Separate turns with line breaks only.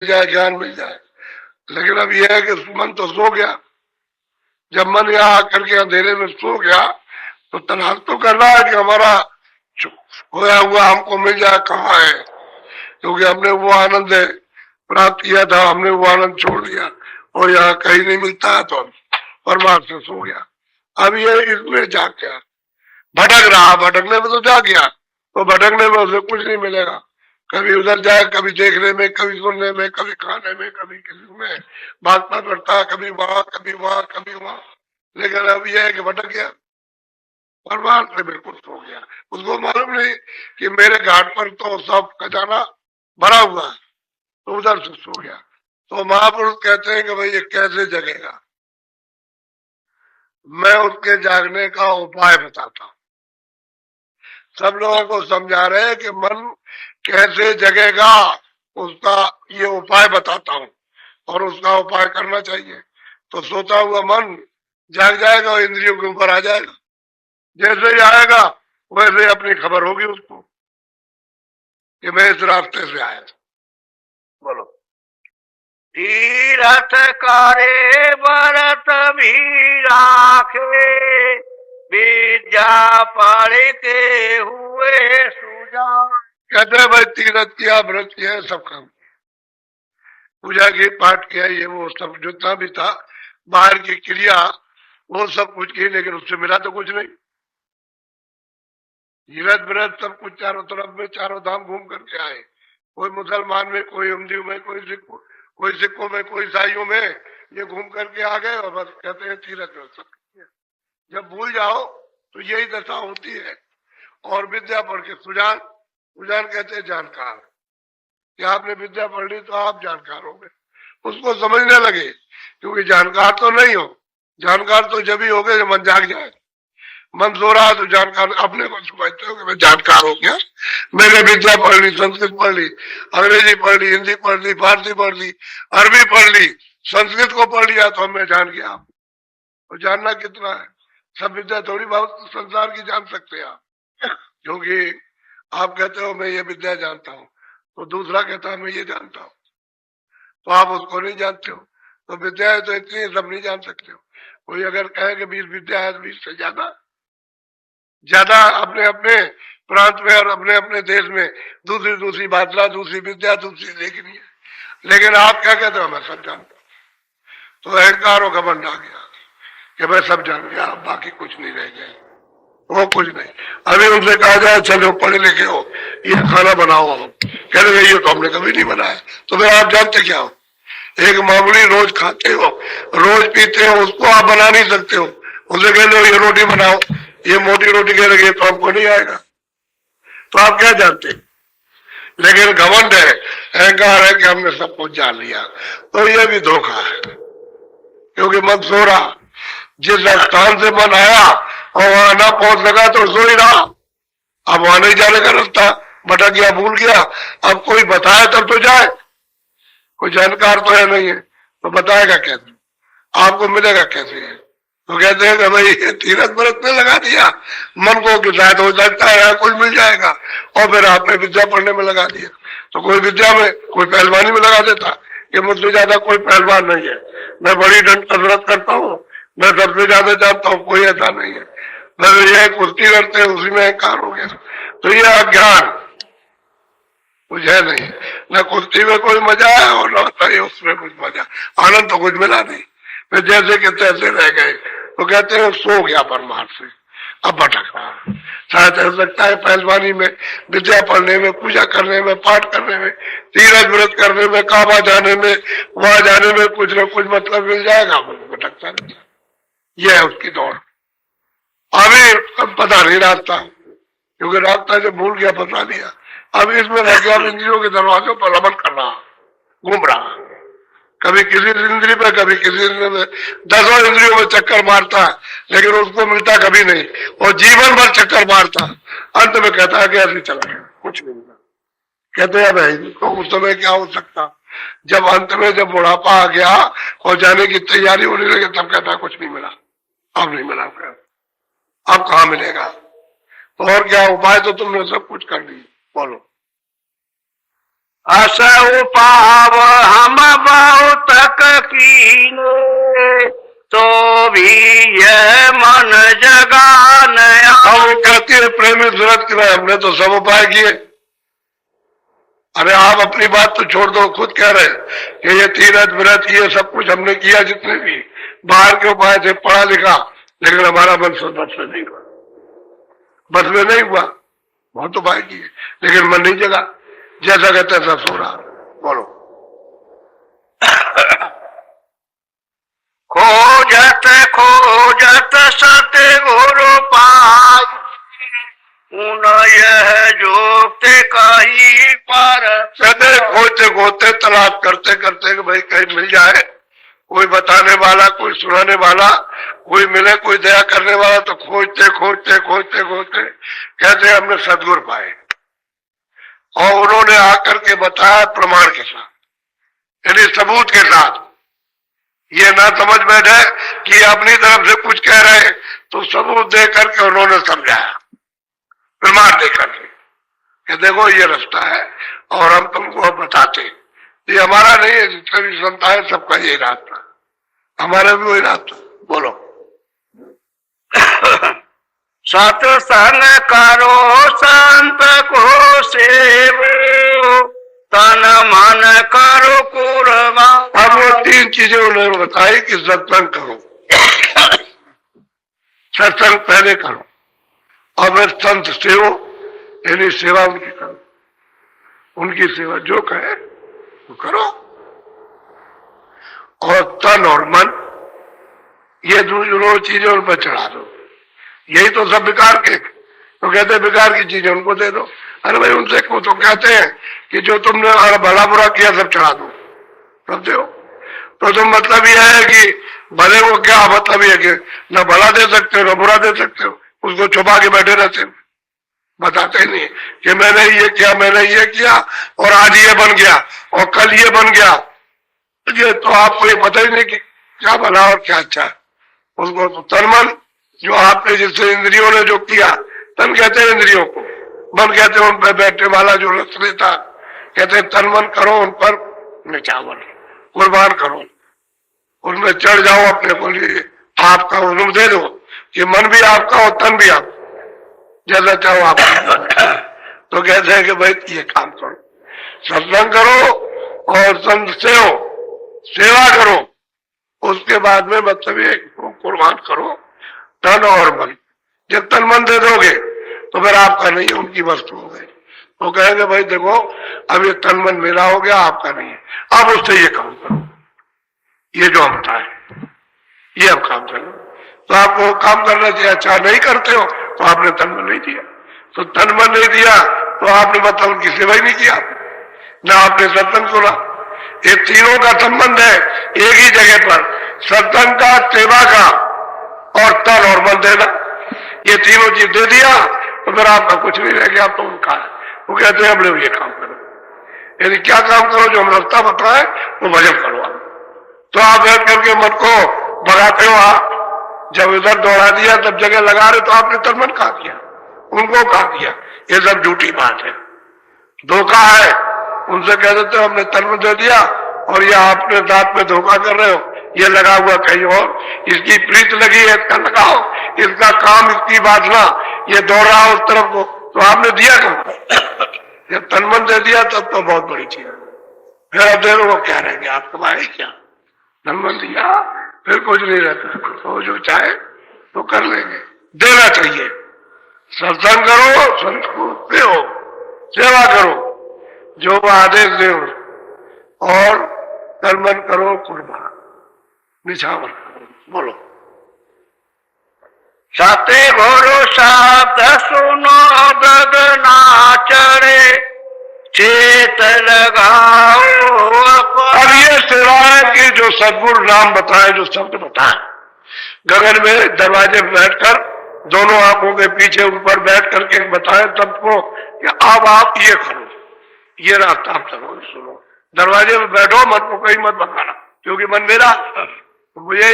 जाए, ज्ञान मिल जाए। लेकिन अब यह है कि मन तो सो गया। जब मन यहाँ आकर के अंधेरे में सो गया तो तलाश तो कर रहा है कि हमारा खोया हुआ हमको मिल जाए, कहाँ है, क्योंकि हमने वो आनंद प्राप्त किया था, हमने वो आनंद छोड़ दिया और यहाँ कहीं नहीं मिलता है, तो परमार्थ से सो गया। अब ये इसमें जाग गया, भटक रहा, भटकने में तो जाग गया, तो भटकने में उसे कुछ नहीं मिलेगा। कभी उधर जाए, कभी देखने में, कभी सुनने में, कभी खाने में, कभी किसी में भागता करता, कभी वहां कभी वहां कभी वहां। लेकिन अब यह है कि भटक गया, परमार्थ से बिल्कुल सो गया। उसको मालूम नहीं कि मेरे घाट पर तो सब खजाना भरा हुआ है, तो उधर से सो गया। तो महापुरुष कहते हैं कि भाई ये कैसे जगेगा। मैं उसके जागने का उपाय बताता हूं। सब लोगों को समझा रहे हैं कि मन कैसे जगेगा, उसका ये उपाय बताता हूं और उसका उपाय करना चाहिए। तो सोता हुआ मन जाग जाएगा और इंद्रियों के ऊपर आ जाएगा। जैसे ही आएगा वैसे अपनी खबर होगी उसको कि मैं इस रास्ते से आया था। बोलो।
तीरथ करे व्रत भी राखे, विद्या पढ़ के हुए सुजान।
कहते हैं भाई तीरथ किया, व्रत किया, सब काम, पूजा की, पाठ किया, ये वो सब जितना भी था बाहर की क्रिया वो सब कुछ की, लेकिन उससे मिला तो कुछ नहीं। तीरथ व्रत सब कुछ चारों तरफ में, चारों धाम घूम करके आए। कोई मुसलमान में, कोई हिंदू में, कोई सिखों में, कोई ईसाइयों में, ये घूम करके आ गए और बस कहते हैं तीरथ व्रत सब। जब भूल जाओ तो यही दशा होती है। और विद्या पढ़ के सुजान, सुजान कहते हैं जानकार, कि आपने विद्या पढ़ ली तो आप जानकार हो गए, उसको समझने लगे। क्योंकि जानकार तो नहीं हो, जानकार तो जब ही हो गए जब मन जाग जाए। मन सो रहा तो जानकार अपने को समझते हो कि मैं जानकार हो गया, मैंने विद्या पढ़ ली, संस्कृत पढ़ ली, अंग्रेजी पढ़ ली, हिंदी पढ़ ली, फारसी पढ़ ली, अरबी पढ़ ली, संस्कृत को पढ़ लिया तो मैं जान गया। तो जानना कितना है, सब विद्या थोड़ी बहुत संसार की जान सकते हैं आप। क्योंकि आप कहते हो मैं ये विद्या जानता हूँ, तो दूसरा कहता है मैं ये जानता हूँ, तो आप उसको नहीं जानते हो। तो विद्या है तो इतनी सब नहीं जान सकते हो। कोई अगर कहे कि 20 विद्या है, 20 से ज्यादा अपने अपने प्रांत में और अपने अपने देश में दूसरी दूसरी भाषा, दूसरी विद्या, दूसरी देखनी है। लेकिन आप क्या कहते हो, मैं सब जानता हूँ। तो अहंकार और घमंड आ गया कि मैं सब जान गया, बाकी कुछ नहीं रह गया, वो कुछ नहीं। अभी उनसे कहा जाए चलो पढ़े लिखे हो, ये खाना बनाओ, हम कह रहे ये तो हमने कभी नहीं बनाया। तो फिर आप जानते क्या हो, एक मामूली रोज खाते हो, रोज पीते हो, उसको आप बना नहीं सकते हो। उनसे कह लो ये रोटी बनाओ, ये मोटी रोटी कह लगे तो हमको नहीं आएगा, तो आप क्या जानते। लेकिन घमंड है, अहंकार है कि हमने सब कुछ जान लिया, तो ये भी धोखा है। क्योंकि मन सो रहा, जिस स्थान से मन आया और वहां ना पहुंच लगा तो सो ही रहा। अब वहां नहीं जाने का रास्ता, भटक गया, भूल गया। अब कोई बताए तब तो जाए, कोई जानकार तो है नहीं है, तो बताएगा कैसे, आपको मिलेगा कैसे। तो कहते हैं कि भाई तीरथ व्रत में लगा दिया मन को कि शायद हो सकता है यहाँ कुछ मिल जाएगा, और फिर आपने विद्या पढ़ने में लगा दिया। तो कोई विद्या में, कोई पहलवानी में लगा देता कि मुझसे ज्यादा कोई पहलवान नहीं है, मैं बड़ी कसरत करता हूँ, मैं सबसे ज्यादा जानता हूँ, कोई ऐसा नहीं है, मैं यह कुश्ती करते हैं उसी में अहंकार हो गया। तो ये अज्ञान, कुछ है नहीं, न कुश्ती में कोई मजा है और न उसमें कुछ मजा, आनंद तो कुछ मिला नहीं। फिर जैसे कि तैसे रह गए। तो कहते हैं सो गया परमार्थ से, अब भटक रहा। शायद हो सकता है पहलवानी में, विद्या पढ़ने में, पूजा करने में, पाठ करने में, तीरथ व्रत करने में, काबा जाने में, वहां जाने में कुछ न कुछ मतलब मिल जाएगा, भटकता नहीं। यह है उसकी दौड़। अभी पता नहीं रास्ता, क्योंकि रास्ता जब भूल गया बता दिया। अब इसमें रह गया, इंद्रियों के दरवाजों पर अमल कर रहा, घूम रहा, कभी किसी इंद्रिय पे, कभी किसी इंद्रिय में, 10 इंद्रियों में चक्कर मारता है, लेकिन उसको मिलता कभी नहीं, और जीवन भर चक्कर मारता, अंत में कहता है कि ऐसे चला गया, कुछ नहीं मिला। कहते हैं भाई तो उस समय क्या हो सकता, जब अंत में जब बुढ़ापा आ गया और जाने की तैयारी होने लगी, तब कहता है कुछ नहीं मिला, अब नहीं मिला, अब कहाँ मिलेगा। तो और क्या उपाय, तो तुमने सब कुछ कर दिया, बोलो।
असौ पाव हम बहुत कीने, तो भी यह मन जगा नया।
हम कहती है प्रेमी सूरत की हमने तो सब उपाय किए। अरे आप अपनी बात तो छोड़ दो, खुद कह रहे कि ये तीरथ व्रत ये सब कुछ हमने किया, जितने भी बाहर के उपाय थे, पढ़ा लिखा, लेकिन हमारा मन बस में नहीं हुआ, बस में नहीं हुआ। बहुत उपाय किए लेकिन मन नहीं जगा, जैसा कहते ऐसा सो रहा। बोलो।
खोजत खोजत सतगुरु पाई, उन यह जोते कहीं पर।
सदैव खोजते खोजते तलाश करते करते कि भाई कहीं मिल जाए, कोई बताने वाला, कोई सुनाने वाला, कोई मिले, कोई दया करने वाला। तो खोजते खोजते खोजते खोजते कहते हमने सदगुरु पाए, और उन्होंने आकर के बताया प्रमाण के साथ, यानी सबूत के साथ। ये ना समझ बैठे कि अपनी तरफ से कुछ कह रहे, तो सबूत दे करके उन्होंने समझाया, प्रमाण दे करके कि देखो ये रास्ता है और हम तुमको बताते। ये हमारा नहीं है, जितने भी संत है सबका ये रास्ता, हमारा भी वही रास्ता। बोलो।
सत्संग करो संत को सेवो, तन मन करो कुर्बान।
अब वो तीन चीजें उन्होंने बताई कि सत्संग करो, सत्संग पहले करो, और फिर संत सेवो, यानी सेवा उनकी करो, उनकी सेवा जो कहे वो करो। और तन और मन, ये दोनों चीजें उन पर चढ़ा दो। यही तो सब विकार के, तो कहते हैं विकार की चीजें उनको दे दो। अरे भाई उनसे को तो कहते हैं कि जो तुमने भला बुरा किया सब चढ़ा दो, सब दो। तो तुम मतलब यह है कि भले को क्या मतलब है कि न भला दे सकते हो न बुरा दे सकते हो, उसको छुपा के बैठे रहते हो, बताते नहीं कि मैंने ये किया, मैंने ये किया और आज ये बन गया और कल ये बन गया। ये तो आपको ये पता ही नहीं कि क्या भला और क्या अच्छा है। उसको तो तन मन, जो आपने जिससे इंद्रियों ने जो किया, तन कहते हैं इंद्रियों को, मन कहते हैं उन पर बैठने वाला जो रस लेता, कहते हैं तन मन करो उन पर निछावर, कुर्बान करो, उनमें चढ़ जाओ अपने को लिए, आपका उन्हें दे दो कि मन भी आपका और तन भी आपका, जैसा चाहो आप। तो कहते हैं कि भाई ये काम करो, सत्संग करो और संत सेवा करो, उसके बाद में मतलब ये कुर्बान करो तन और मन। जब तन मन दे दोगे तो फिर आपका नहीं, उनकी वस्तु हो गई। तो कहेंगे भाई देखो अब ये तन मन मेरा हो गया, आपका नहीं है, अब उससे ये काम करो, ये जो हम बताए ये अब काम करो। तो आपको काम करना चाहिए, अच्छा नहीं करते हो तो आपने तन मन नहीं दिया, तो तन मन नहीं दिया तो आपने मतलब उनकी सेवा ही नहीं किया, ना आपने सत्संग सुना। ये तीनों का संबंध है एक ही जगह पर, सत्संग का, सेवा का और तन और मन देना। ये तीनों चीज दे दिया तो फिर आपका कुछ नहीं रह गया, तो उनका है। वो कहते हैं हम लोग ये काम करो, यानी क्या काम करो, जो हम रास्ता बताए वो भजन करो आप। तो आप बैठ करके मन को भगाते हो, आप जब इधर दौड़ा दिया तब जगह लगा रहे, तो आपने तन मन खा दिया, उनको खा दिया। ये सब झूठी बात है, धोखा है। उनसे कह देते हो हमने तन मन दे दिया और ये आपने दांत में धोखा कर रहे हो, ये लगा हुआ कहीं और, इसकी प्रीत लगी है इसका लगाओ, इसका काम, इसकी वासना, ये दौड़ रहा उस तरफ को, तो आपने दिया कब? जब तन मन दे दिया तब तो बहुत बड़ी चीज है। फिर अब देखो वो क्या रहेंगे, आप कमाए क्या, तन मन दिया फिर कुछ नहीं रहता, तो जो चाहे तो कर लेंगे, देना चाहिए। सत्संग करो, संत को दो, सेवा करो, जो आदेश दे, और तन मन करो कुर्बान, निछावर करो। बोलो।
सतगुरु शब्द सुनो गगना चढ़े, चेत लगाओ।
अब ये सेवा है कि जो सदगुरु नाम बताए, जो शब्द बताए, गगन में दरवाजे पर बैठकर दोनों आंखों के पीछे ऊपर बैठ करके बताए सबको कि अब आप ये करो, ये रास्ता आप चलो, सुनो। दरवाजे में बैठो, मन को कहीं मत बताना, क्योंकि मन मेरा, मुझे